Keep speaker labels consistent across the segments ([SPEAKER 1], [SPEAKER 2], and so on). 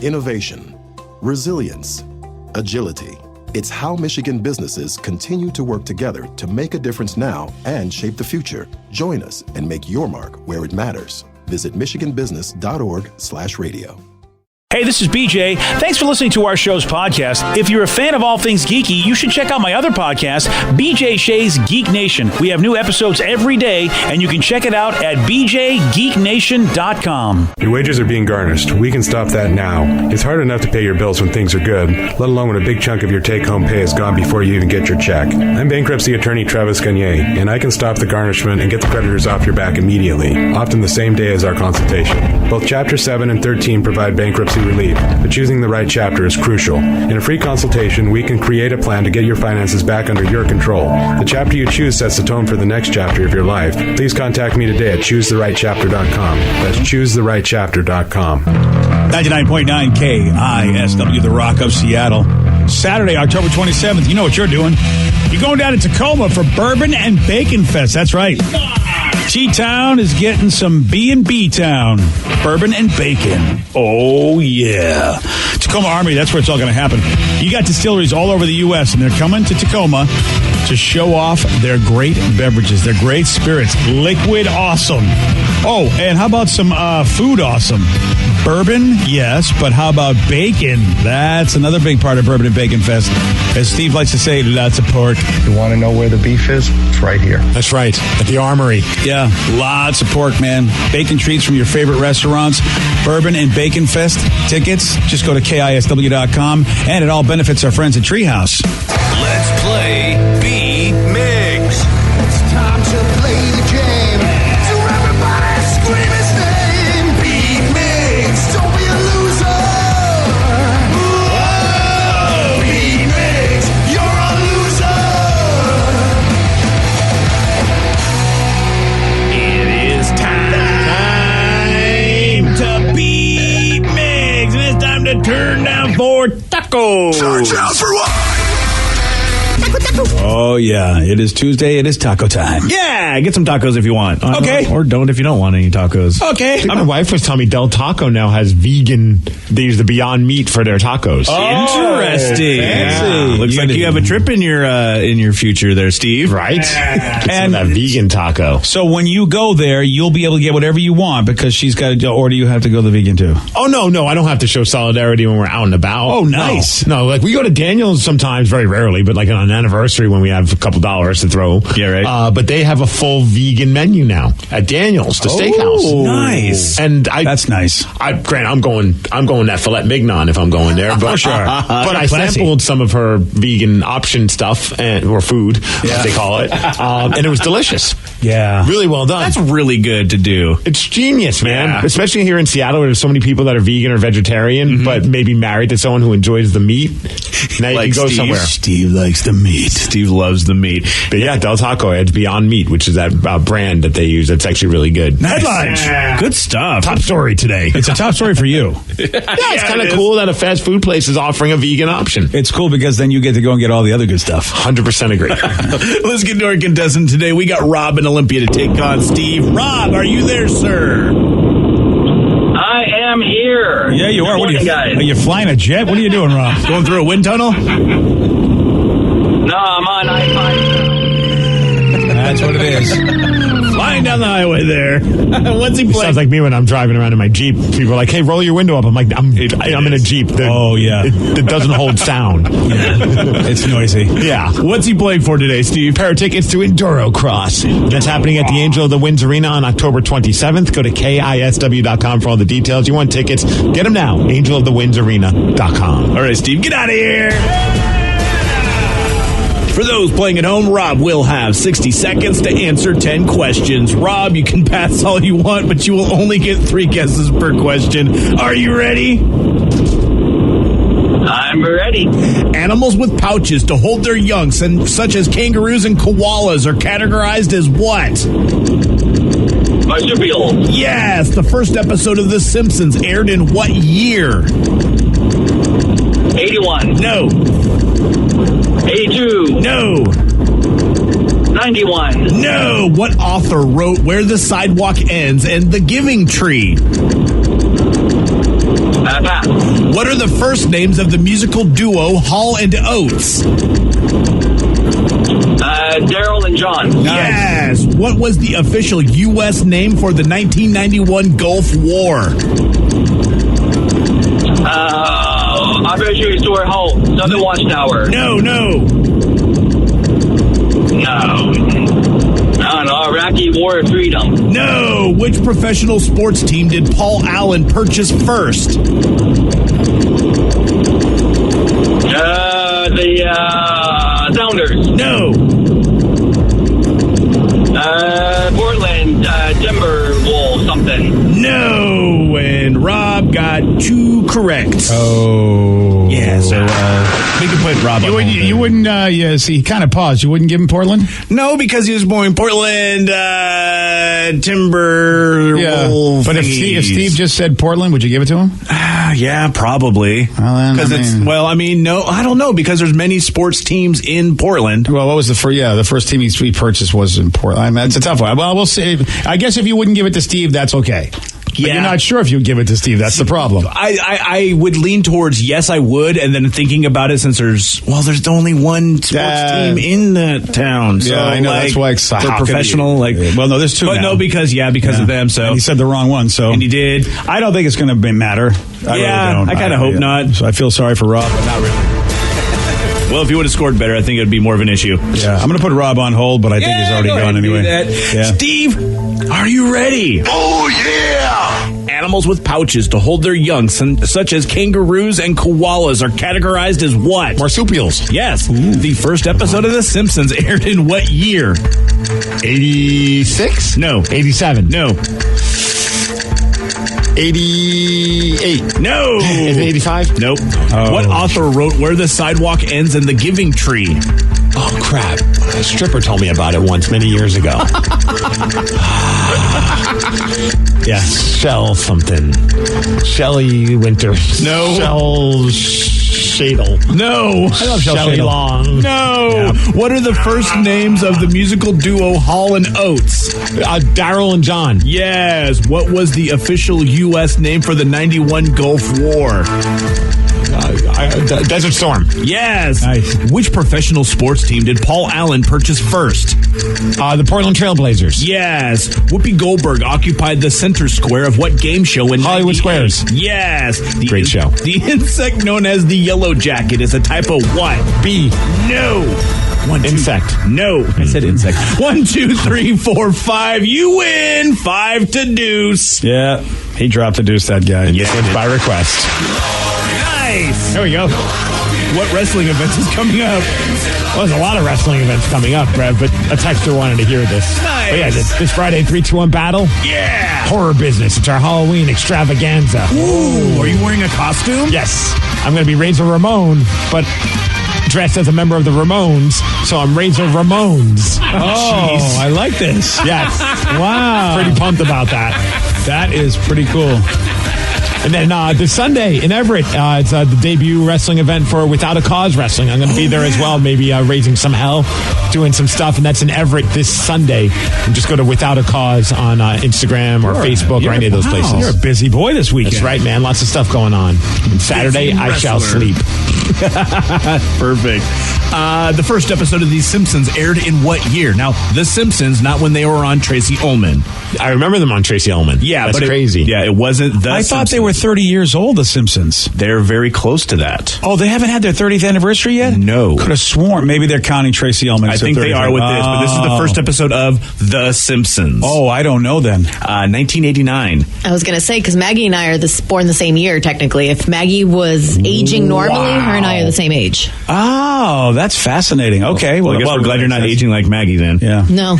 [SPEAKER 1] innovation, resilience, agility. It's how Michigan businesses continue to work together to make a difference now and shape the future. Join us and make your mark where it matters. Visit michiganbusiness.org/radio.
[SPEAKER 2] Hey, this is BJ. Thanks for listening to our show's podcast. If you're a fan of all things geeky, you should check out my other podcast, BJs Geek Nation. We have new episodes every day, and you can check it out at bjgeeknation.com.
[SPEAKER 3] Your wages are being garnished. We can stop that now. It's hard enough to pay your bills when things are good, let alone when a big chunk of your take-home pay is gone before you even get your check. I'm bankruptcy attorney Travis Gagne, and I can stop the garnishment and get the creditors off your back immediately, often the same day as our consultation. Both Chapter 7 and 13 provide bankruptcy relief, but choosing the right chapter is crucial. In a free consultation, we can create a plan to get your finances back under your control. The chapter you choose sets the tone for the next chapter of your life. Please contact me today at choosetherightchapter.com. That's choosetherightchapter.com.
[SPEAKER 2] 99.9 KISW, the Rock of Seattle. Saturday, October 27th. You know what you're doing. You're going down to Tacoma for Bourbon and Bacon Fest. That's right. T-Town is getting some B&B Town. Bourbon and bacon. Oh, yeah. Tacoma Army, that's where it's all going to happen. You got distilleries all over the U.S., and they're coming to Tacoma to show off their great beverages, their great spirits. Liquid awesome. Oh, and how about some food awesome? Bourbon, yes, but how about bacon? That's another big part of Bourbon and Bacon Fest. As Steve likes to say, lots of pork.
[SPEAKER 4] You want to know where the beef is? It's right here.
[SPEAKER 5] That's right, at the Armory.
[SPEAKER 2] Yeah, lots of pork, man. Bacon treats from your favorite restaurants. Bourbon and Bacon Fest tickets. Just go to KISW.com, and it all benefits our friends at Treehouse.
[SPEAKER 6] Let's play B-Migs.
[SPEAKER 7] It's time to play the game. So everybody scream his name. B-Migs, don't be a loser. Whoa, B-Migs, you're a loser.
[SPEAKER 2] It is time to be Migs, and it's time to turn down for tacos.
[SPEAKER 7] Search out for what?
[SPEAKER 2] Oh, yeah. It is Tuesday. It is taco time.
[SPEAKER 5] Yeah, get some tacos if you want.
[SPEAKER 2] Okay.
[SPEAKER 5] Or don't if you don't want any tacos.
[SPEAKER 2] Okay.
[SPEAKER 5] My wife was telling me Del Taco now has vegan, they use the Beyond Meat for their tacos.
[SPEAKER 2] Interesting.
[SPEAKER 5] Yeah.
[SPEAKER 2] Looks like you have a trip in your future there, Steve.
[SPEAKER 5] Right? And that vegan taco.
[SPEAKER 2] So when you go there, you'll be able to get whatever you want because she's got to, or do you have to go the vegan too?
[SPEAKER 5] Oh, no, I don't have to show solidarity when we're out and about.
[SPEAKER 2] Oh, nice.
[SPEAKER 5] No, like we go to Daniel's sometimes, very rarely, but like on an anniversary when we have a couple dollars to throw.
[SPEAKER 2] Yeah, right.
[SPEAKER 5] But they have a full vegan menu now at Daniel's, the steakhouse.
[SPEAKER 2] Nice.
[SPEAKER 5] And
[SPEAKER 2] that's nice.
[SPEAKER 5] Grant, I'm going that filet mignon if I'm going there. But,
[SPEAKER 2] sure.
[SPEAKER 5] But I
[SPEAKER 2] Classy.
[SPEAKER 5] sampled some of her vegan option stuff or food, as they call it, and it was delicious.
[SPEAKER 2] Yeah.
[SPEAKER 5] Really well done.
[SPEAKER 2] That's really good to do.
[SPEAKER 5] It's genius, man.
[SPEAKER 2] Yeah.
[SPEAKER 5] Especially here in Seattle where there's so many people that are vegan or vegetarian, but maybe married to someone who enjoys the meat. Now you can go
[SPEAKER 2] Steve.
[SPEAKER 5] somewhere.
[SPEAKER 2] Steve likes the meat. Steve loves the meat.
[SPEAKER 5] But yeah, Del Taco adds Beyond Meat, which is that brand that they use. That's actually really good.
[SPEAKER 2] Headlines.
[SPEAKER 5] Yeah.
[SPEAKER 2] Good stuff.
[SPEAKER 5] Top story today.
[SPEAKER 2] It's a top story for you.
[SPEAKER 5] It's kind of cool that a fast food place is offering a vegan option.
[SPEAKER 2] It's cool because then you get to go and get all the other good stuff.
[SPEAKER 5] 100% agree.
[SPEAKER 2] Let's get to our contestant today. We got Rob in Olympia to take on Steve. Rob, are you there, sir?
[SPEAKER 8] I am here.
[SPEAKER 2] Yeah, you are.
[SPEAKER 8] Good morning, guys.
[SPEAKER 2] Are you flying a jet? What are you doing, Rob? Going through a wind tunnel?
[SPEAKER 8] No, I'm on I-5.
[SPEAKER 2] That's what it is. Flying down the highway there. What's he playing?
[SPEAKER 5] Sounds like me when I'm driving around in my Jeep. People are like, hey, roll your window up. I'm like, I'm in a Jeep. It doesn't hold sound.
[SPEAKER 2] Yeah. It's noisy.
[SPEAKER 5] Yeah.
[SPEAKER 2] What's he playing for today, Steve?
[SPEAKER 5] Pair of tickets to Enduro Cross. That's happening at the Angel of the Winds Arena on October 27th. Go to KISW.com for all the details. You want tickets? Get them now. AngeloftheWindsArena.com.
[SPEAKER 2] All right, Steve, get out of here. For those playing at home, Rob will have 60 seconds to answer 10 questions. Rob, you can pass all you want, but you will only get 3 guesses per question. Are you ready?
[SPEAKER 8] I'm ready.
[SPEAKER 2] Animals with pouches to hold their young, such as kangaroos and koalas, are categorized as what?
[SPEAKER 8] Marsupial.
[SPEAKER 2] Yes, the first episode of The Simpsons aired in what year?
[SPEAKER 8] 81.
[SPEAKER 2] No.
[SPEAKER 8] 82.
[SPEAKER 2] No.
[SPEAKER 8] 91.
[SPEAKER 2] No. What author wrote Where the Sidewalk Ends and The Giving Tree?
[SPEAKER 8] Pass.
[SPEAKER 2] What are the first names of the musical duo Hall and Oates?
[SPEAKER 8] Daryl and John.
[SPEAKER 2] Yes. What was the official U.S. name for the 1991 Gulf War?
[SPEAKER 8] Operation Restore Hull. Southern Watchtower.
[SPEAKER 2] No.
[SPEAKER 8] No. I don't know. Iraqi War of Freedom.
[SPEAKER 2] No. Which professional sports team did Paul Allen purchase first?
[SPEAKER 8] The Sounders.
[SPEAKER 2] No.
[SPEAKER 8] Portland Timberwolves something.
[SPEAKER 2] No. And Rob got 2 correct.
[SPEAKER 5] Oh.
[SPEAKER 2] Yeah, so we can put Rob on hold there.
[SPEAKER 9] You wouldn't, see, he kind of paused. You wouldn't give him Portland?
[SPEAKER 2] No, because he was born in Portland, Timberwolves.
[SPEAKER 9] But if Steve just said Portland, would you give it to him?
[SPEAKER 2] Yeah, probably.
[SPEAKER 9] Well, then,
[SPEAKER 2] no, I don't know, because there's many sports teams in Portland.
[SPEAKER 9] Well, what was the first? Yeah, the first team he purchased was in Portland. It's a tough one. Well, we'll see. I guess if you wouldn't give it to Steve, that's okay. But you're not sure if you'd give it to Steve. That's the problem.
[SPEAKER 2] I would lean towards yes, I would, and then thinking about it, since there's only one sports team in that town. So
[SPEAKER 9] I know, that's why it's
[SPEAKER 2] they're professional.
[SPEAKER 9] Well, no, there's 2
[SPEAKER 2] but
[SPEAKER 9] now.
[SPEAKER 2] No, because of them. So
[SPEAKER 9] and he said the wrong one. So
[SPEAKER 2] and he did.
[SPEAKER 9] I don't think it's going to matter. I really don't.
[SPEAKER 2] I kind of hope not.
[SPEAKER 9] So I feel sorry for Rob, but not really.
[SPEAKER 2] Well, if he would have scored better, I think it would be more of an issue.
[SPEAKER 9] Yeah, I'm going to put Rob on hold, but I think he's already gone anyway.
[SPEAKER 2] Yeah. Steve, are you ready?
[SPEAKER 6] Oh, yeah!
[SPEAKER 2] Animals with pouches to hold their young, such as kangaroos and koalas, are categorized as what?
[SPEAKER 5] Marsupials.
[SPEAKER 2] Yes. The first episode of The Simpsons aired in what year?
[SPEAKER 5] 86?
[SPEAKER 2] No.
[SPEAKER 5] 87?
[SPEAKER 2] No.
[SPEAKER 5] 88?
[SPEAKER 2] No.
[SPEAKER 5] Is it 85?
[SPEAKER 2] Nope. What author wrote Where the Sidewalk Ends and the Giving Tree?
[SPEAKER 5] Oh, crap. A stripper told me about it once, many years ago. Yeah, Shell something. Shelley Winters.
[SPEAKER 2] No.
[SPEAKER 5] Shell Shadle.
[SPEAKER 2] No.
[SPEAKER 5] I love Shelley
[SPEAKER 2] Shadle.
[SPEAKER 5] Long.
[SPEAKER 2] No.
[SPEAKER 5] Yeah.
[SPEAKER 2] What are the first names of the musical duo Hall and Oates?
[SPEAKER 5] Daryl and John.
[SPEAKER 2] Yes. What was the official U.S. name for the 91 Gulf War?
[SPEAKER 5] Desert Storm.
[SPEAKER 2] Yes.
[SPEAKER 9] Nice.
[SPEAKER 2] Which professional sports team did Paul Allen purchase first?
[SPEAKER 5] The Portland Trailblazers.
[SPEAKER 2] Yes. Whoopi Goldberg occupied the center square of what game show in
[SPEAKER 5] Hollywood
[SPEAKER 2] 98?
[SPEAKER 5] Squares.
[SPEAKER 2] Yes.
[SPEAKER 5] Great show.
[SPEAKER 2] The insect known as the yellow jacket is a type of what?
[SPEAKER 5] Bee.
[SPEAKER 2] No.
[SPEAKER 5] Insect.
[SPEAKER 2] No. I said insect. 1, 2, 3, 4, 5. You win. 5 to deuce.
[SPEAKER 9] Yeah, he dropped the deuce, that guy.
[SPEAKER 5] Yes, it's by request.
[SPEAKER 2] Nice.
[SPEAKER 9] There we go.
[SPEAKER 2] What wrestling event is coming up?
[SPEAKER 5] Well, there's a lot of wrestling events coming up, Brad, but a texter wanted to hear this.
[SPEAKER 2] Nice.
[SPEAKER 5] But yeah, this Friday, 3-2-1 battle.
[SPEAKER 2] Yeah.
[SPEAKER 5] Horror Business. It's our Halloween extravaganza.
[SPEAKER 2] Ooh, are you wearing a costume?
[SPEAKER 5] Yes. I'm going to be Razor Ramon, but dressed as a member of the Ramones, so I'm Razor Ramones.
[SPEAKER 9] Oh, I like this.
[SPEAKER 5] Yes.
[SPEAKER 9] Wow.
[SPEAKER 5] Pretty pumped about that.
[SPEAKER 9] That is pretty cool.
[SPEAKER 5] And then this Sunday in Everett, it's the debut wrestling event for Without a Cause Wrestling. I'm going to be there as well, maybe raising some hell, doing some stuff. And that's in Everett this Sunday. And just go to Without a Cause on Instagram or Facebook or any of those places.
[SPEAKER 9] You're a busy boy this weekend.
[SPEAKER 5] That's right, man. Lots of stuff going on. And Saturday, I shall sleep.
[SPEAKER 2] Perfect. The first episode of The Simpsons aired in what year? Now, The Simpsons, not when they were on Tracy Ullman.
[SPEAKER 5] I remember them on Tracy Ullman.
[SPEAKER 2] Yeah,
[SPEAKER 5] that's
[SPEAKER 2] but
[SPEAKER 5] crazy.
[SPEAKER 2] It wasn't The
[SPEAKER 9] I thought they were 30 years old, The Simpsons.
[SPEAKER 2] They're very close to that.
[SPEAKER 9] Oh, they haven't had their 30th anniversary yet?
[SPEAKER 2] No.
[SPEAKER 9] Could have sworn. Maybe they're counting Tracy Ullman.
[SPEAKER 2] I think they are with this, but this is the first episode of The Simpsons.
[SPEAKER 9] Oh, I don't know then.
[SPEAKER 2] 1989.
[SPEAKER 10] I was going to say, because Maggie and I are born the same year, technically. If Maggie was aging normally, her and I are the same age.
[SPEAKER 9] Oh, that's fascinating. Okay.
[SPEAKER 2] Well, I guess we're glad you're not aging like Maggie then.
[SPEAKER 9] Yeah.
[SPEAKER 10] No.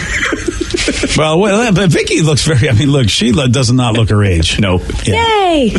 [SPEAKER 9] Well, but Vicky looks very, look, she does not look her age.
[SPEAKER 2] No.
[SPEAKER 9] Yeah.
[SPEAKER 10] Yay!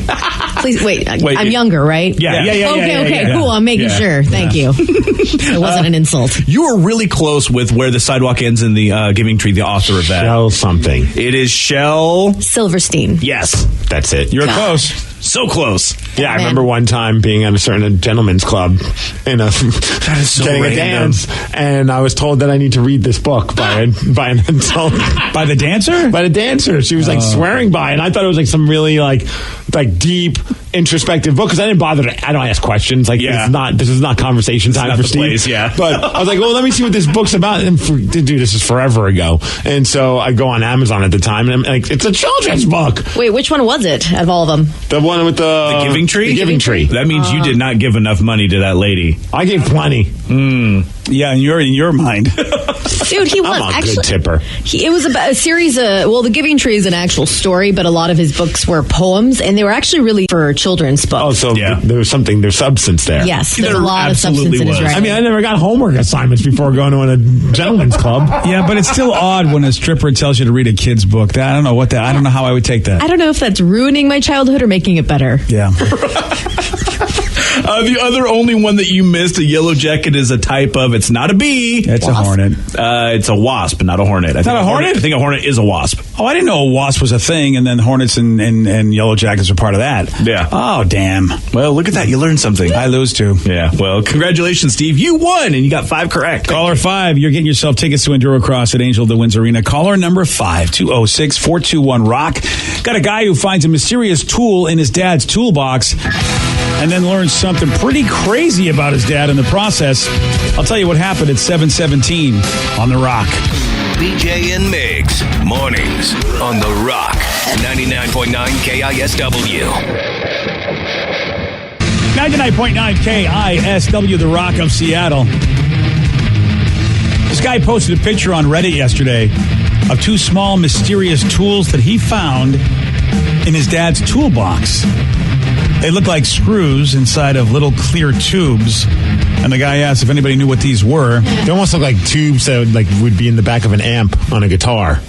[SPEAKER 10] Please, wait, I'm younger, right?
[SPEAKER 2] Yeah.
[SPEAKER 10] Okay, cool. I'm making sure. Thank you. It wasn't an insult.
[SPEAKER 2] You were really close with Where the Sidewalk Ends in the Giving Tree, the author of that.
[SPEAKER 5] Shell something.
[SPEAKER 2] It is Shell
[SPEAKER 10] Silverstein.
[SPEAKER 2] Yes.
[SPEAKER 5] That's it.
[SPEAKER 9] You're close.
[SPEAKER 2] So close.
[SPEAKER 5] Yeah, I
[SPEAKER 10] Man.
[SPEAKER 5] remember one time being at a certain gentleman's club and
[SPEAKER 2] That is so
[SPEAKER 5] getting
[SPEAKER 2] random.
[SPEAKER 5] a dance, and I was told that I need to read this book by an adult.
[SPEAKER 9] By the dancer?
[SPEAKER 5] By the dancer. She was like swearing by, and I thought it was like some really like deep introspective book because I didn't bother I don't ask questions. Like, this is not conversation time for Steve.
[SPEAKER 2] Place, yeah.
[SPEAKER 5] But I was like, well, let me see what this book's about. And dude, this is forever ago. And so I go on Amazon at the time, and I'm like, it's a children's book.
[SPEAKER 10] Wait, which one was it of all of them?
[SPEAKER 5] The one with the
[SPEAKER 2] Giving Tree?
[SPEAKER 5] The Giving Tree.
[SPEAKER 2] That means you did not give enough money to that lady.
[SPEAKER 5] I gave plenty.
[SPEAKER 9] Yeah, in your mind.
[SPEAKER 10] Dude, he was
[SPEAKER 5] I'm a
[SPEAKER 10] actually
[SPEAKER 5] good tipper.
[SPEAKER 10] It was about a series of, well, The Giving Tree is an actual story, but a lot of his books were poems, and they were actually really for children's books.
[SPEAKER 5] Oh, so there's substance there.
[SPEAKER 10] Yes, there's a lot of substance in his writing.
[SPEAKER 5] I mean, I never got homework assignments before going to a gentleman's club.
[SPEAKER 9] Yeah, but it's still odd when a stripper tells you to read a kid's book. I don't know how I would take that.
[SPEAKER 10] I don't know if that's ruining my childhood or making it better.
[SPEAKER 9] Yeah.
[SPEAKER 2] The other only one that you missed, a yellow jacket, is a type of, it's not a bee.
[SPEAKER 9] It's a hornet.
[SPEAKER 2] It's a wasp, not a hornet.
[SPEAKER 9] Not a hornet?
[SPEAKER 2] I think a hornet is a wasp.
[SPEAKER 9] Oh, I didn't know a wasp was a thing, and then hornets and yellow jackets are part of that.
[SPEAKER 2] Yeah.
[SPEAKER 9] Oh, damn.
[SPEAKER 2] Well, look at that. You learned something.
[SPEAKER 9] I lose too.
[SPEAKER 2] Yeah. Well, congratulations, Steve. You won, and you got 5 correct.
[SPEAKER 9] Caller 5, you're getting yourself tickets to Enduro Cross at Angel of the Winds Arena. Caller number 5, 206-421-ROCK. Got a guy who finds a mysterious tool in his dad's toolbox and then learns something pretty crazy about his dad in the process. I'll tell you what happened at 7:17 on The Rock.
[SPEAKER 6] BJ and Migs, mornings on The Rock, 99.9 KISW.
[SPEAKER 9] 99.9 KISW, The Rock of Seattle. This guy posted a picture on Reddit yesterday of 2 small mysterious tools that he found in his dad's toolbox. They look like screws inside of little clear tubes. And the guy asked if anybody knew what these were.
[SPEAKER 5] They almost look like tubes that would be in the back of an amp on a guitar.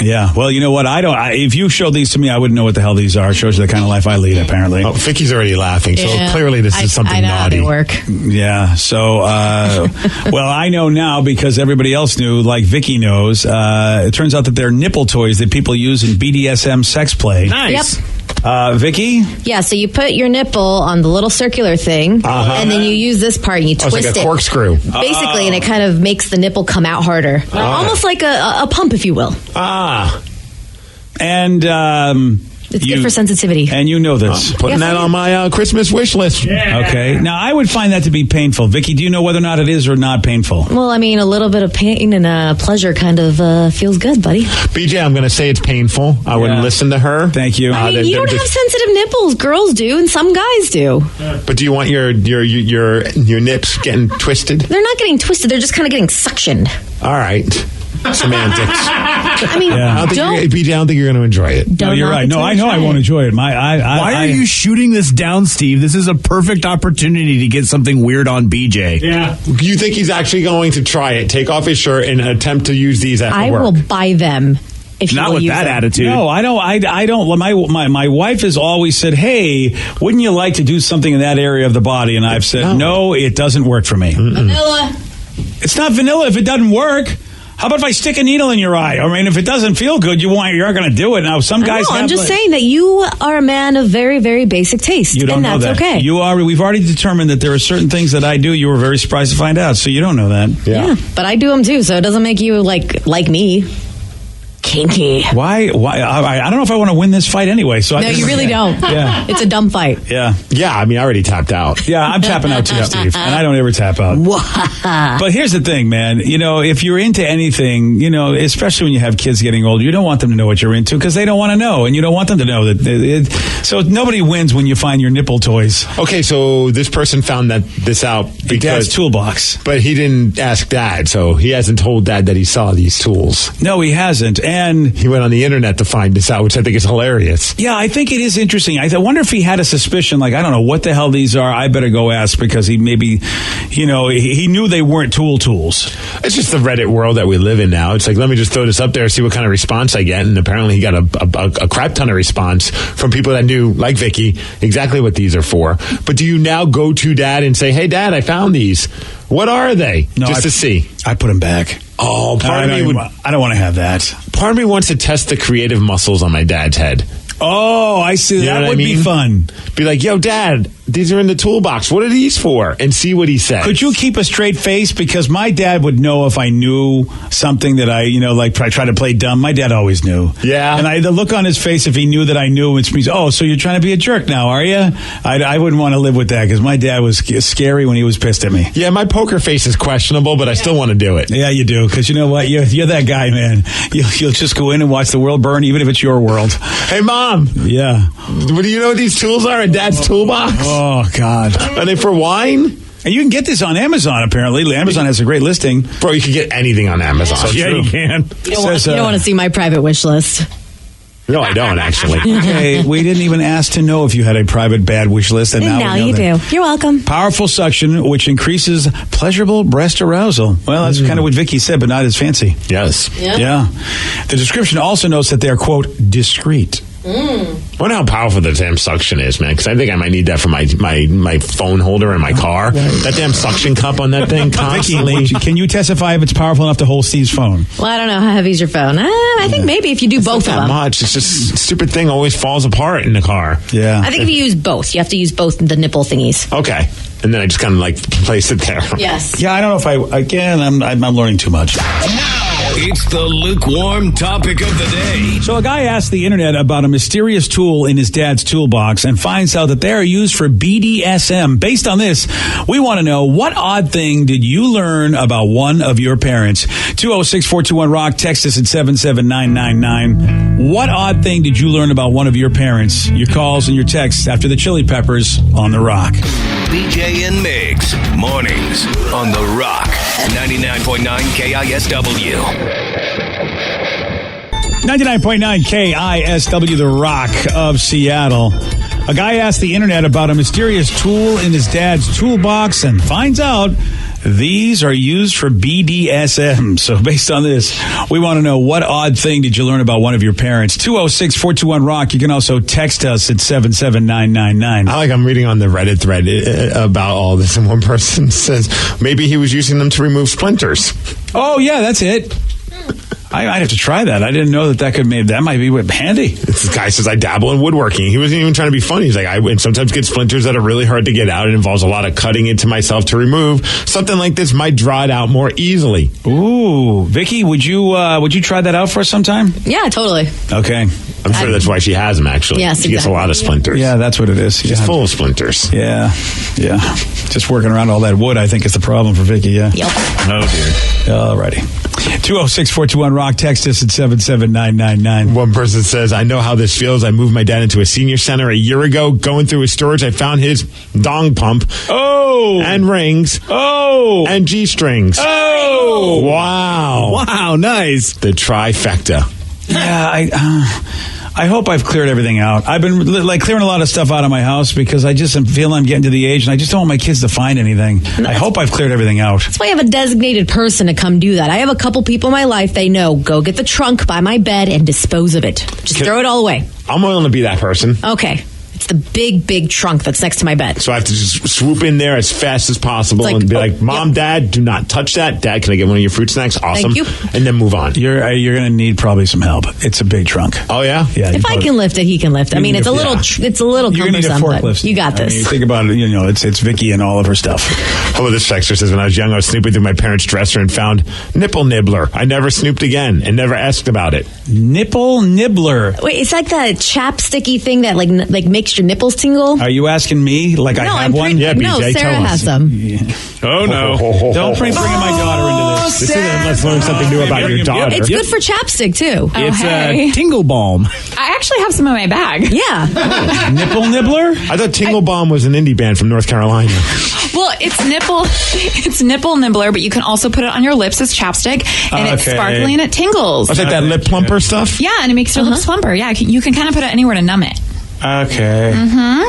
[SPEAKER 9] Yeah, well, you know what? If you showed these to me, I wouldn't know what the hell these are. It shows you the kind of life I lead, apparently.
[SPEAKER 5] Oh, Vicky's already laughing, so clearly this is something
[SPEAKER 10] I know
[SPEAKER 5] naughty.
[SPEAKER 10] How they work.
[SPEAKER 9] Yeah, so, well, I know now because everybody else knew, like Vicky knows. It turns out that they're nipple toys that people use in BDSM sex play.
[SPEAKER 2] Nice.
[SPEAKER 10] Yep.
[SPEAKER 9] Vicky?
[SPEAKER 10] Yeah, so you put your nipple on the little circular thing, and then you use this part and you twist
[SPEAKER 5] it's like a
[SPEAKER 10] it.
[SPEAKER 5] corkscrew.
[SPEAKER 10] Basically, and it kind of makes the nipple come out harder. Almost like a pump, if you will.
[SPEAKER 9] And
[SPEAKER 10] It's good for sensitivity.
[SPEAKER 9] And you know this.
[SPEAKER 5] Putting that on my Christmas wish list.
[SPEAKER 9] Yeah. Okay. Now, I would find that to be painful. Vicky, do you know whether or not it is or not painful?
[SPEAKER 10] Well, I mean, a little bit of pain and pleasure kind of feels good, buddy.
[SPEAKER 5] BJ, I'm going to say it's painful. I wouldn't listen to her.
[SPEAKER 9] Thank you.
[SPEAKER 10] I mean, you don't have sensitive nipples. Girls do, and some guys do.
[SPEAKER 5] But do you want your nips getting twisted?
[SPEAKER 10] They're not getting twisted. They're just kind of getting suctioned.
[SPEAKER 5] All right. Semantics.
[SPEAKER 10] I mean,
[SPEAKER 5] BJ, I don't think you're going to enjoy it.
[SPEAKER 9] No, you're right. No, I know I won't enjoy it.
[SPEAKER 2] Why are you shooting this down, Steve? This is a perfect opportunity to get something weird on BJ.
[SPEAKER 5] Yeah. You think he's actually going to try it, take off his shirt, and attempt to use these at work?
[SPEAKER 10] I will buy them. If
[SPEAKER 2] not
[SPEAKER 10] you
[SPEAKER 2] with that attitude.
[SPEAKER 9] No, I don't. I don't. My wife has always said, "Hey, wouldn't you like to do something in that area of the body?" And I've said, "No, it doesn't work for me."
[SPEAKER 10] Vanilla.
[SPEAKER 9] It's not vanilla if it doesn't work. How about if I stick a needle in your eye? I mean, if it doesn't feel good, you're going to do it. Now, some guys.
[SPEAKER 10] I'm just saying that you are a man of very, very basic taste,
[SPEAKER 9] you don't
[SPEAKER 10] and
[SPEAKER 9] know
[SPEAKER 10] that's
[SPEAKER 9] that.
[SPEAKER 10] okay.
[SPEAKER 9] You are. We've already determined that there are certain things that I do. You were very surprised to find out, so you don't know that.
[SPEAKER 10] Yeah, but I do them too, so it doesn't make you like me. Kinky.
[SPEAKER 9] Why? I don't know if I want to win this fight anyway. So
[SPEAKER 10] no, you really don't.
[SPEAKER 9] Yeah,
[SPEAKER 10] it's a dumb fight.
[SPEAKER 9] Yeah.
[SPEAKER 5] I mean, I already tapped out.
[SPEAKER 9] Yeah, I'm tapping out too, Steve, and I don't ever tap out. But here's the thing, man. You know, if you're into anything, you know, especially when you have kids getting older, you don't want them to know what you're into because they don't want to know, and you don't want them to know that. So nobody wins when you find your nipple toys.
[SPEAKER 5] Okay, so this person found this out because
[SPEAKER 9] Dad's toolbox,
[SPEAKER 5] but he didn't ask Dad, so he hasn't told Dad that he saw these tools.
[SPEAKER 9] No, he hasn't, and
[SPEAKER 5] he went on the internet to find this out, which I think is hilarious.
[SPEAKER 9] Yeah, I think it is interesting. I wonder if he had a suspicion, like, I don't know what the hell these are. I better go ask because he maybe, you know, he knew they weren't tools.
[SPEAKER 5] It's just the Reddit world that we live in now. It's like, let me just throw this up there, see what kind of response I get. And apparently he got a crap ton of response from people that knew, like Vicky, exactly what these are for. But do you now go to Dad and say, hey, Dad, I found these. What are they?
[SPEAKER 9] No,
[SPEAKER 5] just to see.
[SPEAKER 9] I put them back.
[SPEAKER 5] Oh,
[SPEAKER 9] I don't want to have that.
[SPEAKER 5] Part of me wants to test the creative muscles on my dad's head.
[SPEAKER 9] Oh, I see.
[SPEAKER 5] You know
[SPEAKER 9] that would be fun.
[SPEAKER 5] Be like, yo, Dad,
[SPEAKER 11] these are in the toolbox. What are these for? And see what he says.
[SPEAKER 9] Could you keep a straight face? Because my dad would know if I knew something that I try to play dumb. My dad always knew.
[SPEAKER 11] Yeah.
[SPEAKER 9] And the look on his face, if he knew that I knew, which means, oh, so you're trying to be a jerk now, are you? I wouldn't want to live with that because my dad was scary when he was pissed at me.
[SPEAKER 11] Yeah, my poker face is questionable, but I still want to do it.
[SPEAKER 9] Yeah, you do. Because you know what? You're that guy, man. You'll just go in and watch the world burn, even if it's your world.
[SPEAKER 11] Hey, Mom.
[SPEAKER 9] Yeah.
[SPEAKER 11] What do you know what these tools are in Dad's toolbox?
[SPEAKER 9] Oh, God.
[SPEAKER 11] Are they for wine?
[SPEAKER 9] And you can get this on Amazon, apparently. Amazon has a great listing.
[SPEAKER 11] Bro, you can get anything on Amazon.
[SPEAKER 9] So yeah, you can.
[SPEAKER 10] You don't want to see my private wish list.
[SPEAKER 11] No, I don't, actually.
[SPEAKER 9] Okay, we didn't even ask to know if you had a private bad wish list. And now
[SPEAKER 10] you do. You're welcome.
[SPEAKER 9] Powerful suction, which increases pleasurable breast arousal. Well, that's kind of what Vicky said, but not as fancy.
[SPEAKER 11] Yes.
[SPEAKER 9] Yeah. The description also notes that they're, quote, discreet.
[SPEAKER 11] I wonder how powerful the damn suction is, man, because I think I might need that for my phone holder in my car. That damn suction cup on that thing constantly.
[SPEAKER 9] Vicky, can you testify if it's powerful enough to hold Steve's phone?
[SPEAKER 10] Well, I don't know. How heavy is your phone? I think maybe if you do both of them.
[SPEAKER 11] Not much. It's just stupid thing always falls apart in the car.
[SPEAKER 9] Yeah.
[SPEAKER 10] I think if you use both, you have to use both the nipple thingies.
[SPEAKER 11] Okay. And then I just kind of like place it there.
[SPEAKER 10] Yes.
[SPEAKER 9] Yeah, I don't know if I'm learning too much.
[SPEAKER 6] It's the lukewarm topic of the day.
[SPEAKER 9] So a guy asked the internet about a mysterious tool in his dad's toolbox and finds out that they are used for BDSM. Based on this, we want to know, what odd thing did you learn about one of your parents? 206-421-ROCK, text us at 77999. What odd thing did you learn about one of your parents? Your calls and your texts after the Chili Peppers on The Rock.
[SPEAKER 6] BJ and Migs, mornings on The Rock, 99.9 KISW.
[SPEAKER 9] 99.9 KISW, The Rock of Seattle. A guy asked the internet about a mysterious tool in his dad's toolbox and finds out these are used for BDSM. So based on this, we want to know, what odd thing did you learn about one of your parents? 206-421-ROCK. You can also text us at 77999.
[SPEAKER 11] I'm reading on the Reddit thread about all this, and one person says maybe he was using them to remove splinters.
[SPEAKER 9] Oh, yeah, that's it. I'd have to try that. I didn't know that might be handy.
[SPEAKER 11] This guy says, I dabble in woodworking. He wasn't even trying to be funny. He's like, I sometimes get splinters that are really hard to get out. It involves a lot of cutting into myself to remove. Something like this might draw it out more easily.
[SPEAKER 9] Ooh, Vicky, would you try that out for us sometime?
[SPEAKER 10] Yeah, totally.
[SPEAKER 9] Okay.
[SPEAKER 11] I'm sure that's why she has them, actually.
[SPEAKER 10] Yes,
[SPEAKER 11] She gets a lot of splinters.
[SPEAKER 9] Yeah, that's what it is.
[SPEAKER 11] She's full of splinters.
[SPEAKER 9] Yeah. Just working around all that wood, I think, is the problem for Vicky, yeah?
[SPEAKER 10] Yep.
[SPEAKER 11] Oh, dear.
[SPEAKER 9] All righty. 206-421-ROCK, text us at 77999.
[SPEAKER 11] One person says, I know how this feels. I moved my dad into a senior center a year ago. Going through his storage, I found his dong pump.
[SPEAKER 9] Oh!
[SPEAKER 11] And rings.
[SPEAKER 9] Oh!
[SPEAKER 11] And G-strings.
[SPEAKER 9] Oh!
[SPEAKER 11] Wow.
[SPEAKER 9] Wow, nice.
[SPEAKER 11] The trifecta.
[SPEAKER 9] Yeah, I hope I've cleared everything out. I've been clearing a lot of stuff out of my house because I just am feeling I'm getting to the age and I just don't want my kids to find anything. I hope I've cleared everything out.
[SPEAKER 10] That's why I have a designated person to come do that. I have a couple people in my life, they know, go get the trunk by my bed and dispose of it. Just throw it all away.
[SPEAKER 11] I'm willing to be that person.
[SPEAKER 10] Okay. It's the big trunk that's next to my bed.
[SPEAKER 11] So I have to just swoop in there as fast as possible and be like, Mom, Dad, do not touch that. Dad, can I get one of your fruit snacks? Awesome.
[SPEAKER 10] Thank you.
[SPEAKER 11] And then move on.
[SPEAKER 9] You're going to need probably some help. It's a big trunk.
[SPEAKER 11] Oh, yeah?
[SPEAKER 9] Yeah.
[SPEAKER 10] If I can lift it, he can lift it. I mean, it's a little
[SPEAKER 9] You're going to need a
[SPEAKER 10] cumbersome, but
[SPEAKER 9] forklift.
[SPEAKER 10] you got this.
[SPEAKER 9] I mean, think about it, it's Vicky and all of her stuff.
[SPEAKER 11] How about this texter says, when I was young, I was snooping through my parents' dresser and found nipple nibbler. I never snooped again and never asked about it.
[SPEAKER 9] Nipple nibbler.
[SPEAKER 10] Wait, it's like that chapsticky thing that like makes your nipples tingle.
[SPEAKER 9] Are you asking me like I have one?
[SPEAKER 11] Yeah, BJ,
[SPEAKER 10] no, Sarah
[SPEAKER 11] tell us.
[SPEAKER 10] has them.
[SPEAKER 9] Yeah.
[SPEAKER 11] Oh, no.
[SPEAKER 9] Don't bring my daughter into this.
[SPEAKER 11] Let's learn something new about your daughter.
[SPEAKER 10] It's good for chapstick, too.
[SPEAKER 9] It's
[SPEAKER 12] hey.
[SPEAKER 9] Tingle Balm.
[SPEAKER 12] I actually have some in my bag.
[SPEAKER 10] Yeah.
[SPEAKER 9] Nipple nibbler?
[SPEAKER 11] I thought Tingle Balm was an indie band from North Carolina.
[SPEAKER 12] Well, it's nipple nibbler, but you can also put it on your lips as chapstick, and it's sparkly and it tingles.
[SPEAKER 11] It's like that lip plumper stuff?
[SPEAKER 12] Yeah, and it makes your lips plumper. Yeah, you can kind of put it anywhere to numb it.
[SPEAKER 9] Okay.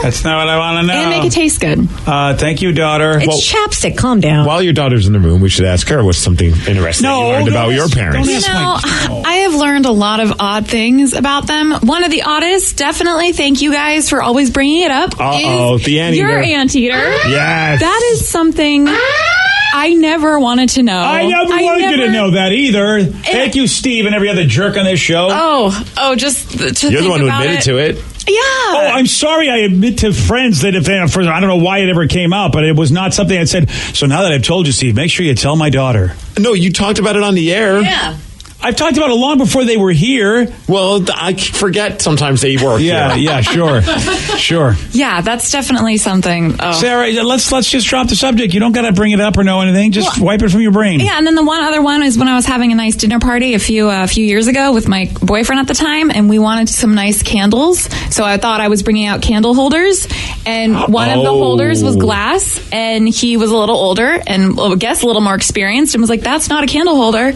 [SPEAKER 9] That's not what I want to know.
[SPEAKER 12] And make it taste good.
[SPEAKER 9] Thank you, daughter.
[SPEAKER 10] It's chapstick. Calm down.
[SPEAKER 11] While your daughter's in the room, we should ask her what's something interesting you learned about your parents.
[SPEAKER 12] I have learned a lot of odd things about them. One of the oddest, definitely, thank you guys for always bringing it up, is
[SPEAKER 11] the anteater.
[SPEAKER 12] your anteater.
[SPEAKER 11] Yes.
[SPEAKER 12] That is something I never wanted to know.
[SPEAKER 9] I never wanted you to know that either. Thank you, Steve, and every other jerk on this show.
[SPEAKER 12] Just to
[SPEAKER 11] You're the
[SPEAKER 12] think
[SPEAKER 11] one who
[SPEAKER 12] about
[SPEAKER 11] admitted to it.
[SPEAKER 12] Yeah.
[SPEAKER 2] Oh, I'm sorry. I admit to friends that if I don't know why it ever came out, but it was not something I said. So now that I've told you, Steve, make sure you tell my daughter.
[SPEAKER 11] No, you talked about it on the air.
[SPEAKER 10] Yeah.
[SPEAKER 2] I've talked about it long before they were here.
[SPEAKER 11] Well, I forget sometimes they work.
[SPEAKER 2] Yeah, sure.
[SPEAKER 12] Yeah, that's definitely something. Oh.
[SPEAKER 2] Sarah, let's just drop the subject. You don't got to bring it up or know anything. Just wipe it from your brain.
[SPEAKER 12] Yeah, and then the one other one is when I was having a nice dinner party a few years ago with my boyfriend at the time, and we wanted some nice candles. So I thought I was bringing out candle holders, and one of the holders was glass, and he was a little older and I guess a little more experienced, and was like, "That's not a candle holder.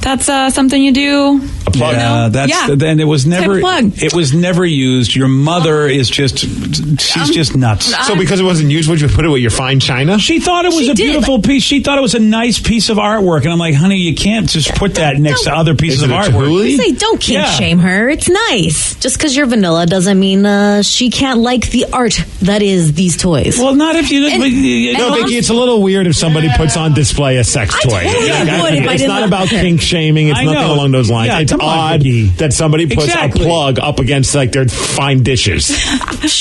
[SPEAKER 12] That's something you do."
[SPEAKER 11] A plug.
[SPEAKER 2] Then it was never.
[SPEAKER 12] plug.
[SPEAKER 2] It was never used. Your mother is just. She's just nuts.
[SPEAKER 11] So because it wasn't used, would you put it with your fine china?
[SPEAKER 2] She thought it was a beautiful piece. She thought it was a nice piece of artwork, and I'm like, honey, you can't just put that next to other pieces of artwork.
[SPEAKER 10] I say, don't kink shame her. It's nice. Just because you're vanilla doesn't mean she can't like the art that is these toys.
[SPEAKER 2] Well, not if you.
[SPEAKER 11] No, Vicky, it's a little weird if somebody puts on display a sex toy. It's not about kink shaming. It's nothing along those lines.
[SPEAKER 2] Yeah,
[SPEAKER 11] it's odd that somebody puts a plug up against like their fine dishes.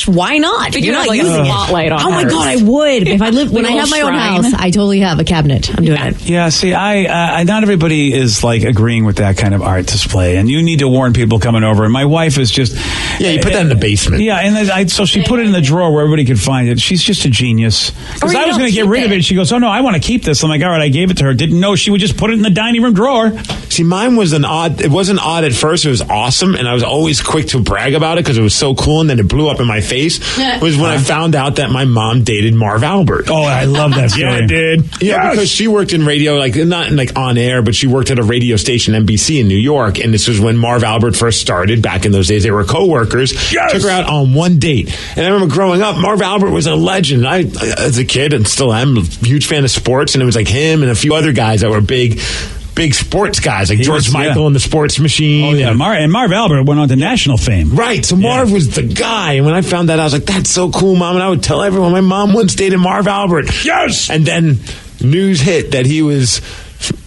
[SPEAKER 10] Why not?
[SPEAKER 12] You're not like
[SPEAKER 10] using
[SPEAKER 12] a spotlight on
[SPEAKER 10] Oh my
[SPEAKER 12] hers.
[SPEAKER 10] God, I would. If I live when I have my own
[SPEAKER 12] shrine.
[SPEAKER 10] house, I totally have a cabinet. I'm doing it.
[SPEAKER 2] Yeah, see, I not everybody is like agreeing with that kind of art display, and you need to warn people coming over. And my wife is just
[SPEAKER 11] you put that in the basement.
[SPEAKER 2] Yeah, and so she put it in the drawer where everybody could find it. She's just a genius. Because I was going to get rid of it. She goes, "Oh no, I want to keep this." I'm like, "All right," I gave it to her. Didn't know she would just put it in the dining room drawer.
[SPEAKER 11] See, mine was it wasn't odd at first. It was awesome, and I was always quick to brag about it because it was so cool. And then it blew up in my face. Was when I found out that my mom dated Marv Albert.
[SPEAKER 2] Oh, I love that story.
[SPEAKER 11] Yeah, I did. Yeah, because she worked in radio, like not like on air, but she worked at a radio station, NBC in New York. And this was when Marv Albert first started. Back in those days, they were co-workers.
[SPEAKER 2] Yes.
[SPEAKER 11] Took her out on one date, and I remember growing up, Marv Albert was a legend. I as a kid, and still am, a huge fan of sports, and it was like him and a few other guys that were big sports guys, like George Michael and the Sports Machine.
[SPEAKER 2] Oh, yeah. And Marv Albert went on to national fame.
[SPEAKER 11] Right. So Marv was the guy. And when I found that, I was like, that's so cool, Mom. And I would tell everyone my mom once dated Marv Albert.
[SPEAKER 2] Yes.
[SPEAKER 11] And then news hit that he was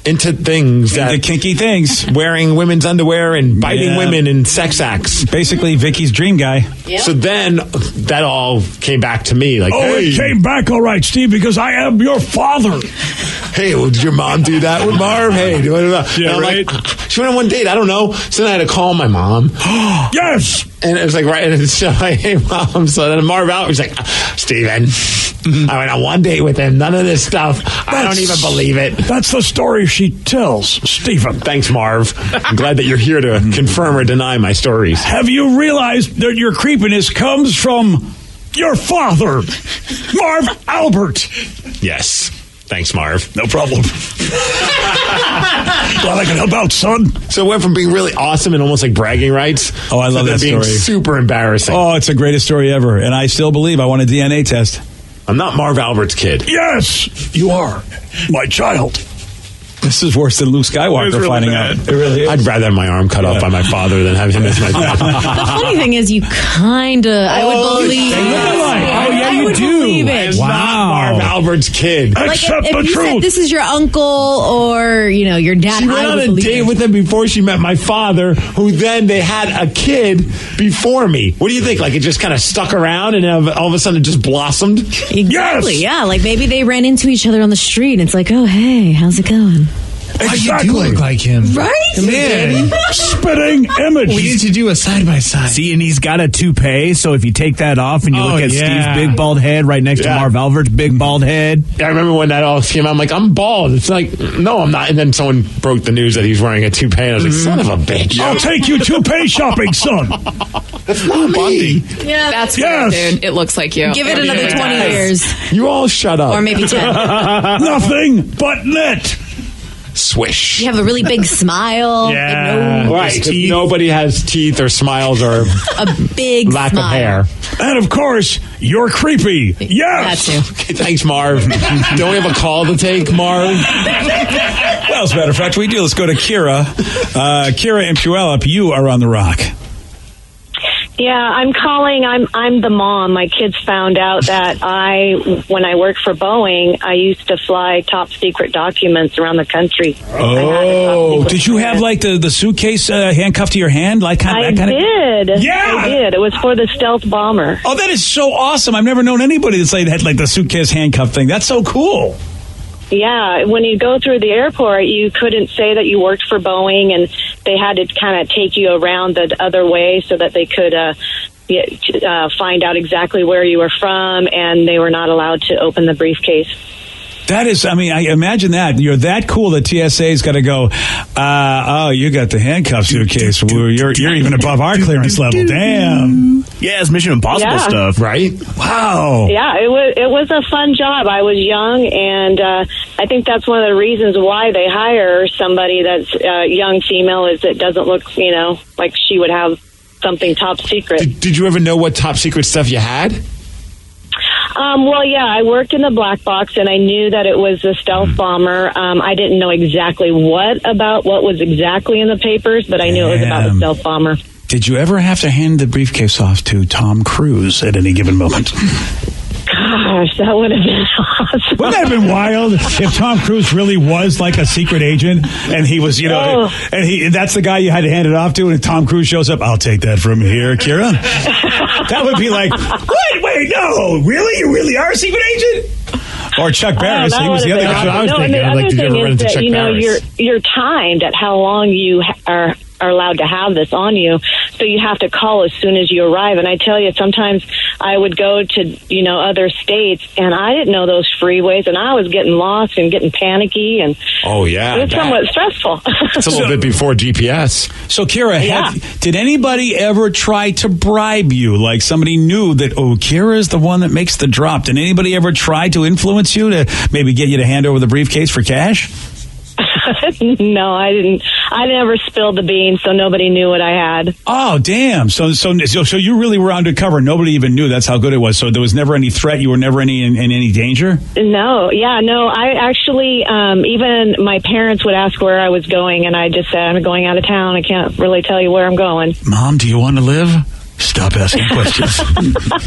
[SPEAKER 11] into things.
[SPEAKER 2] Into kinky things.
[SPEAKER 11] Wearing women's underwear and biting women in sex acts.
[SPEAKER 2] Basically, Vicky's dream guy.
[SPEAKER 10] Yep.
[SPEAKER 11] So then that all came back to me. Like, hey,
[SPEAKER 2] it came back all right, Steve, because I am your father.
[SPEAKER 11] Hey, well, did your mom do that with Marv? Hey,
[SPEAKER 2] yeah, right.
[SPEAKER 11] Like, she went on one date. I don't know. So then I had to call my mom.
[SPEAKER 2] Yes.
[SPEAKER 11] And it was like, right. And it's like, hey, Mom. So then Marv Albert was like, Steven, I went on one date with him. None of this stuff. I don't even believe it.
[SPEAKER 2] That's the story she tells, Stephen.
[SPEAKER 11] Thanks, Marv. I'm glad that you're here to confirm or deny my stories.
[SPEAKER 2] Have you realized that your creepiness comes from your father, Marv Albert?
[SPEAKER 11] Yes. Thanks, Marv.
[SPEAKER 2] No problem. Glad I can help out, son.
[SPEAKER 11] So it went from being really awesome and almost like bragging rights.
[SPEAKER 2] Oh, I love that
[SPEAKER 11] being
[SPEAKER 2] story.
[SPEAKER 11] Super embarrassing.
[SPEAKER 2] Oh, it's the greatest story ever. And I still believe I want a DNA test.
[SPEAKER 11] I'm not Marv Albert's kid.
[SPEAKER 2] Yes, you are. My child. This is worse than Luke Skywalker
[SPEAKER 11] really
[SPEAKER 2] finding
[SPEAKER 11] bad.
[SPEAKER 2] out. It really is.
[SPEAKER 11] I'd rather have my arm cut off by my father than have him as my dad.
[SPEAKER 10] The funny thing is, you kind of, I would believe.
[SPEAKER 2] You do.
[SPEAKER 10] Believe it.
[SPEAKER 11] Wow. Marv Albert's kid.
[SPEAKER 10] Like
[SPEAKER 2] Accept
[SPEAKER 10] if
[SPEAKER 2] the
[SPEAKER 10] you
[SPEAKER 2] truth.
[SPEAKER 10] said this is your uncle or your dad.
[SPEAKER 11] She went
[SPEAKER 10] I
[SPEAKER 11] on
[SPEAKER 10] would
[SPEAKER 11] a
[SPEAKER 10] believe
[SPEAKER 11] date
[SPEAKER 10] it.
[SPEAKER 11] with him before she met my father, who then they had a kid before me. What do you think? Like it just kind of stuck around and all of a sudden it just blossomed?
[SPEAKER 10] Exactly. Yeah. Like maybe they ran into each other on the street and it's like, oh, hey, how's it going?
[SPEAKER 13] Exactly. You do look like him.
[SPEAKER 10] Right?
[SPEAKER 13] Man.
[SPEAKER 2] Spitting image.
[SPEAKER 13] We need to do a side-by-side.
[SPEAKER 14] See, and he's got a toupee, so if you take that off and you look at Steve's big bald head right next to Marv Albert's big bald head.
[SPEAKER 11] Yeah, I remember when that all came out, I'm like, I'm bald. It's like, no, I'm not. And then someone broke the news that he's wearing a toupee, and I was like, son of a bitch.
[SPEAKER 2] I'll take you toupee shopping, son.
[SPEAKER 11] That's not me.
[SPEAKER 12] Yeah, that's weird, dude. It looks like you.
[SPEAKER 10] Give it another 20 years.
[SPEAKER 11] You all shut up.
[SPEAKER 10] Or maybe 10.
[SPEAKER 2] Nothing but net.
[SPEAKER 11] Swish.
[SPEAKER 10] You have a really big smile.
[SPEAKER 11] Yeah. Right. If nobody has teeth or smiles or
[SPEAKER 10] a big
[SPEAKER 11] lack
[SPEAKER 10] smile.
[SPEAKER 11] of hair.
[SPEAKER 2] And of course, you're creepy. Yes.
[SPEAKER 10] That too.
[SPEAKER 11] Okay, thanks, Marv. Don't we have a call to take, Marv?
[SPEAKER 2] Well, as a matter of fact, we do. Let's go to Kira. Kira in Puyallup, you are on the rock.
[SPEAKER 15] Yeah, I'm calling. I'm the mom. My kids found out that when I worked for Boeing, I used to fly top secret documents around the country.
[SPEAKER 9] Oh, did you have like the suitcase handcuffed to your hand? Like
[SPEAKER 15] I did.
[SPEAKER 9] Yeah,
[SPEAKER 15] I did. It was for the stealth bomber.
[SPEAKER 9] Oh, that is so awesome! I've never known anybody that's had like the suitcase handcuff thing. That's so cool.
[SPEAKER 15] Yeah, when you go through the airport, you couldn't say that you worked for Boeing, and they had to kind of take you around the other way so that they could find out exactly where you were from, and they were not allowed to open the briefcase.
[SPEAKER 9] That is, I mean, I imagine that. You're that cool that TSA's got to go, oh, you got the handcuff suitcase. You're even above our clearance level. Damn.
[SPEAKER 14] Yeah, it's Mission Impossible stuff, right?
[SPEAKER 9] Wow.
[SPEAKER 15] Yeah, it was a fun job. I was young, and I think that's one of the reasons why they hire somebody that's a young female, is it doesn't look, like she would have something top secret.
[SPEAKER 11] Did you ever know what top secret stuff you had?
[SPEAKER 15] Well, yeah, I worked in the black box, and I knew that it was a stealth bomber. I didn't know exactly what was exactly in the papers, but I knew it was about the stealth bomber.
[SPEAKER 9] Did you ever have to hand the briefcase off to Tom Cruise at any given moment?
[SPEAKER 15] Gosh, that would have been awesome.
[SPEAKER 9] Wouldn't that have been wild if Tom Cruise really was like a secret agent and he was, and that's the guy you had to hand it off to, and Tom Cruise shows up, I'll take that from here, Kira. That would be like, wait, no, really? You really are a secret agent? Or Chuck Barris. He was the other guy.
[SPEAKER 11] I was thinking,
[SPEAKER 15] the other
[SPEAKER 11] did you ever run into Chuck Barris?
[SPEAKER 15] You're timed at how long you are allowed to have this on you, so you have to call as soon as you arrive. And I tell you, sometimes I would go to other states, and I didn't know those freeways, and I was getting lost and getting panicky, and it was somewhat stressful.
[SPEAKER 11] It's a little bit before GPS.
[SPEAKER 9] So Kira, did anybody ever try to bribe you? Like somebody knew that Kira is the one that makes the drop. Did anybody ever try to influence you to maybe get you to hand over the briefcase for cash?
[SPEAKER 15] No, I didn't. I never spilled the beans, so nobody knew what I had.
[SPEAKER 9] Oh, damn! So you really were undercover. Nobody even knew. That's how good it was. So there was never any threat. You were never in any danger.
[SPEAKER 15] No. I actually even my parents would ask where I was going, and I just said I'm going out of town. I can't really tell you where I'm going.
[SPEAKER 9] Mom, do you want to live? Stop asking questions.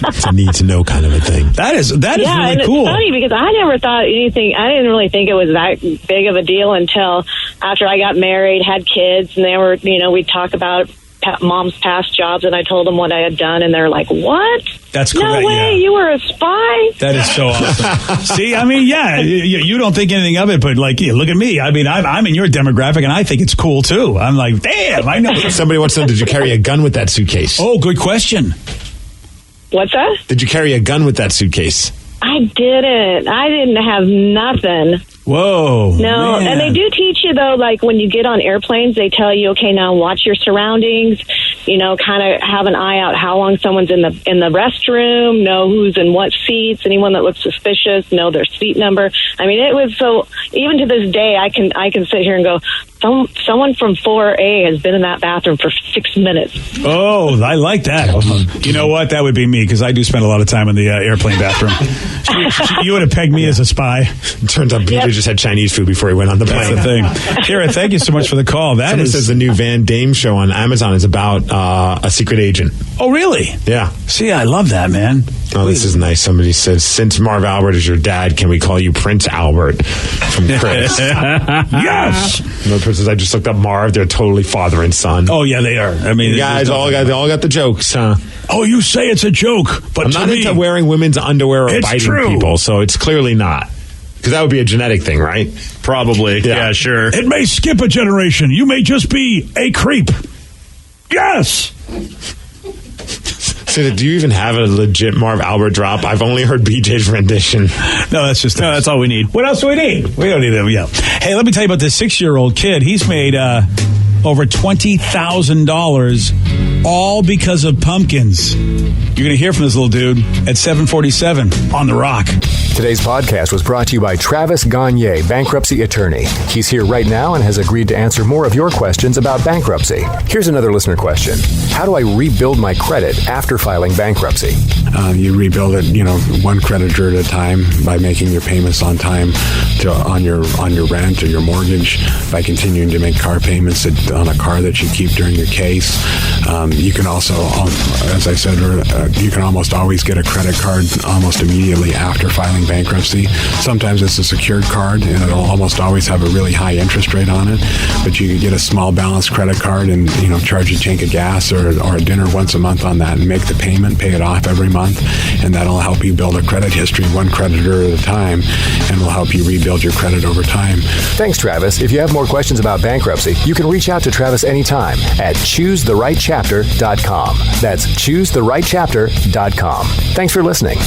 [SPEAKER 11] It's a need to know kind of a thing.
[SPEAKER 9] That is really
[SPEAKER 15] and
[SPEAKER 9] cool.
[SPEAKER 15] It's funny because I never thought anything. I didn't really think it was that big of a deal until after I got married, had kids, and they were, we'd talk about mom's past jobs, and I told them what I had done, and they're like, "What?
[SPEAKER 9] That's
[SPEAKER 15] no
[SPEAKER 9] correct.
[SPEAKER 15] way! You were a spy?"
[SPEAKER 9] That is so awesome. See, I mean, you don't think anything of it, but look at me. I mean, I'm in your demographic, and I think it's cool too. I'm like, damn, I know.
[SPEAKER 11] Somebody wants to know, did you carry a gun with that suitcase?
[SPEAKER 9] Oh, good question.
[SPEAKER 15] What's that?
[SPEAKER 11] Did you carry a gun with that suitcase?
[SPEAKER 15] I didn't. I didn't have nothing.
[SPEAKER 9] Whoa.
[SPEAKER 15] No,
[SPEAKER 9] man.
[SPEAKER 15] and they do teach you, though, like when you get on airplanes, they tell you, okay, now watch your surroundings, kind of have an eye out how long someone's in the restroom, know who's in what seats, anyone that looks suspicious, know their seat number. I mean, it was so, even to this day, I can sit here and go, someone from 4A has been in that bathroom for 6 minutes.
[SPEAKER 9] Oh, I like that. You know what? That would be me, because I do spend a lot of time in the airplane bathroom. You would have pegged me as a spy.
[SPEAKER 11] Turns out BJ just had Chinese food before he went on the plane.
[SPEAKER 9] That's the thing. Kira, thank you so much for the call.
[SPEAKER 11] Someone says the new Van Damme show on Amazon is about a secret agent.
[SPEAKER 9] Oh, really?
[SPEAKER 11] Yeah.
[SPEAKER 9] See, I love that, man.
[SPEAKER 11] Oh, this is nice. Somebody says, since Marv Albert is your dad, can we call you Prince Albert? From Chris.
[SPEAKER 9] Yes!
[SPEAKER 11] Another person says, I just looked up Marv. They're totally father and son.
[SPEAKER 9] Oh, yeah, they are. I mean,
[SPEAKER 11] you guys all got the jokes, huh?
[SPEAKER 9] Oh, you say it's a joke, but
[SPEAKER 11] I'm not into wearing women's underwear or biting people, so it's clearly not. Because that would be a genetic thing, right?
[SPEAKER 14] Probably. Yeah, sure.
[SPEAKER 9] It may skip a generation. You may just be a creep. Yes!
[SPEAKER 11] So do you even have a legit Marv Albert drop? I've only heard BJ's rendition.
[SPEAKER 9] No, that's all we need. What else do we need? We don't need that. Yeah. Hey, let me tell you about this 6-year-old kid. He's made over $20,000 all because of pumpkins. You're going to hear from this little dude at 7:47 on The Rock.
[SPEAKER 16] Today's podcast was brought to you by Travis Gagne, bankruptcy attorney. He's here right now and has agreed to answer more of your questions about bankruptcy. Here's another listener question. How do I rebuild my credit after filing bankruptcy?
[SPEAKER 3] You rebuild it, one creditor at a time by making your payments on time on your rent or your mortgage, by continuing to make car payments on a car that you keep during your case. You can also, as I said, you can almost always get a credit card almost immediately after filing bankruptcy. Sometimes it's a secured card, and it'll almost always have a really high interest rate on it. But you can get a small balance credit card and charge a tank of gas or a dinner once a month on that, and make the payment, pay it off every month, and that'll help you build a credit history one creditor at a time, and will help you rebuild your credit over time.
[SPEAKER 16] Thanks, Travis. If you have more questions about bankruptcy, you can reach out to Travis anytime at ChooseTheRightChapter.com. That's ChooseTheRightChapter.com. Thanks for listening.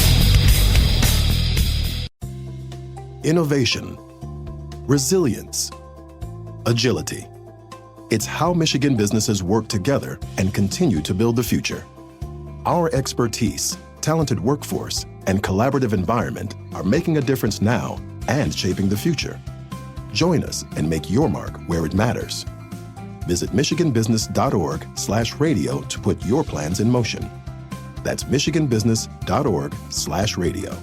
[SPEAKER 1] Innovation, resilience, agility. It's how Michigan businesses work together and continue to build the future. Our expertise, talented workforce, and collaborative environment are making a difference now and shaping the future. Join us and make your mark where it matters. Visit michiganbusiness.org/radio to put your plans in motion. That's michiganbusiness.org/radio.